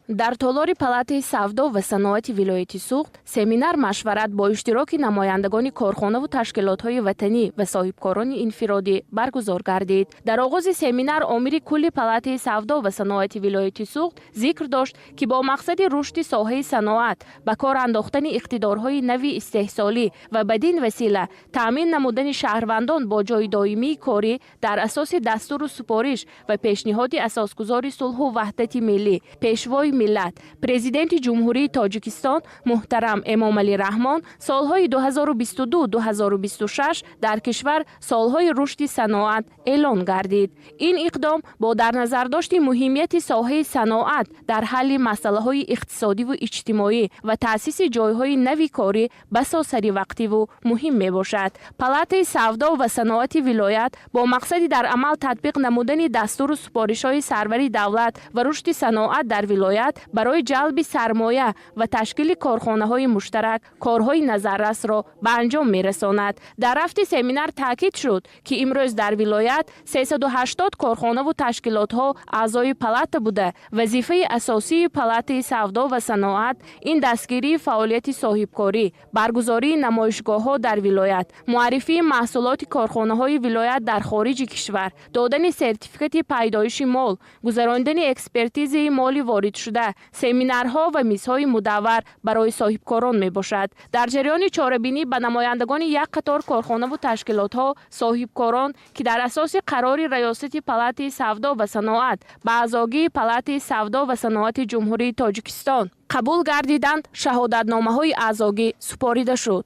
дар толори палатаи савдо ва саноати вилояти суғд семинар машварат бо иштироки намояндагони корхонаву ташкилотҳои ватанӣ ва соҳибкорони инфиродӣ баргузор гардид. Дар оғози семинар омири кулли палатаи савдо ва саноати вилояти суғд зикр дошт ки бо мақсади рушди соҳаи саноат ба кор андохтани иқтидорҳои нави истеҳсолӣ ва бадин васила таъмин намудани шаҳрвандон бо ҷои доимии корӣ дар асоси дастуру супориш ва пешниҳоди асосгузори сулҳу ваҳдати миллӣ пешвои миллат президенти ҷумҳурии Тоҷикистон муҳтарам Эмомалӣ Раҳмон солҳои 2022-2026 дар кишвар солҳои рушди саноат эълон гардид. Ин иқдом бо дар назардошти муҳимияти соҳаи саноат дар ҳалли масъалаҳои иқтисодиву иҷтимоӣ ва таъсиси ҷойҳои нави корӣ басо саривақтиву муҳим мебошад. Палатаи савдо ва саноати вилоят бо мақсади дар амал татбиқ намудани дастуру супоришҳои сарвари давлат ва рушди саноат дар вилоят барои ҷалби сармоя ва ташкили корхонаҳои муштарак корҳои назаррасро ба анҷом мерасонад. Дар рафти семинар таъкид шуд ки имрӯз дар вилоят 380 корхонаву ташкилотҳо аъзои палата буда вазифаи асосии палатаи савдо ва саноат ин дастгирии фаъолияти соҳибкорӣ, баргузории намоишгоҳҳо дар вилоят, муаррифии маҳсулоти корхонаҳои вилоят дар хориҷи кишвар, додани сертификати пайдоиши мол, гузарондани экспертизаи моли воридшуда, семинарҳо ва мизҳои мудаввар барои соҳибкорон мебошад. Дар ҷараёни чорабинӣ ба намояндагони як қатор корхонаву ташкилотҳо соҳибкорон ки дар асоси қарори раёсати палатаи савдо ва саноат ба аъзогии палатаи савдо ва саноати ҷумҳурии Тоҷикистон қабул гардиданд, шаҳодатномаҳои аъзогӣ супорида шуд.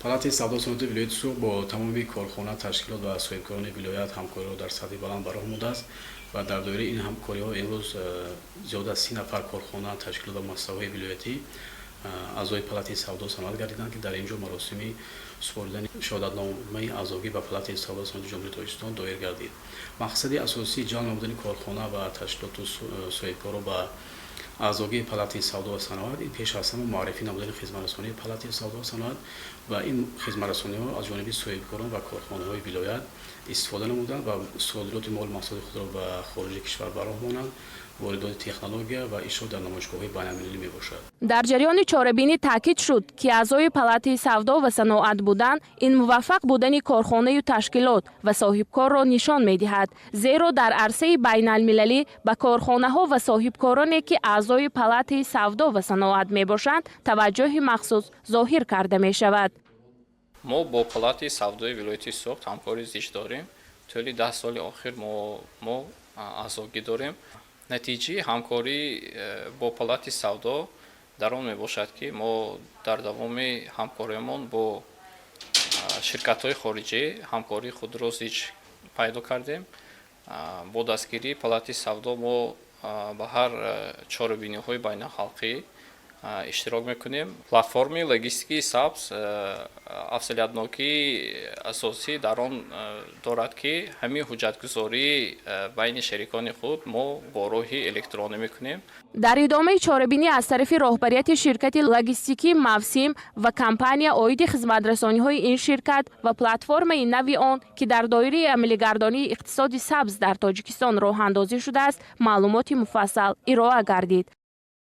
палатаи савдо ва саноати вилояти суғд бо тамоми корхона, ташкилот ва соҳибкорони вилоят ҳамкориро дар сатҳи баланд ба роҳ омудааст ва дар доираи ин ҳамкориҳо имрӯз зиёда аз 30 нафар корхона, ташкилот ва муассисаҳои вилоятӣ аъзои палатаи савдо ва саноат гардиданд ки дар ин ҷо маросими супоридани шаҳодатномаи аъзогӣ ба палатаи савдо ва саноати ҷумҳурии Тоҷикистон доир гардид. Мақсади асосии ҷалб намудани корхона ва ташкилоту соҳибкоро ба аъзогии палатаи савдо ва саноат ин пеш аз ҳама муаррифӣ намудани хизматрасонии палатаи савдо ва саноат ва ин хизматрасониҳо аз ҷониби соҳибкорон ва корхонаҳои вилоят истифода намуданд ва содироти мол маҳсулоти худро ба хориҷи кишвар ба роҳ монанд, воридоти технология ва ишрок дар намоишгоҳҳои байналмилалӣ мебошад. Дар ҷараёни чорабинӣ таъкид шуд ки аъзои палатаи савдо ва саноат будан ин муваффақ будани корхонаю ташкилот ва соҳибкорро нишон медиҳад, зеро дар арсаи байналмилалӣ ба корхонаҳо ва соҳибкороне ки аъзои палатаи савдо ва саноат мебошанд таваҷҷӯҳи махсус зоҳир карда мешавад. мо бо палатаи савдои вилояти суғд ҳамкорӣ зич дорем. тӯли 10 соли охир мо аъзогӣ дорем. натиҷаи ҳамкорӣ бо палати савдо дар он мебошад ки мо дар давоми ҳамкориямон бо ширкатҳои хориҷӣ ҳамкории худро зич пайдо кардем. бо дастгирии палати савдо мо ба ҳар чорабиниҳои байналхалқӣ иштирок мекунем. платформаи логистикии сабз афзалиятнокии асосӣ дар он дорад ки ҳамин ҳуҷҷатгузории байни шарикони худ мо бо роҳи электронӣ мекунем. дар идомаи чорабинӣ аз тарафи роҳбарияти ширкати логистикии Мавсим ва компания оиди хизматрасониҳои ин ширкат ва платформаи нави он ки дар доираи амалигардонии иқтисоди сабз дар Тоҷикистон роҳандозӣ шудааст маълумоти муфассал ироа гардид.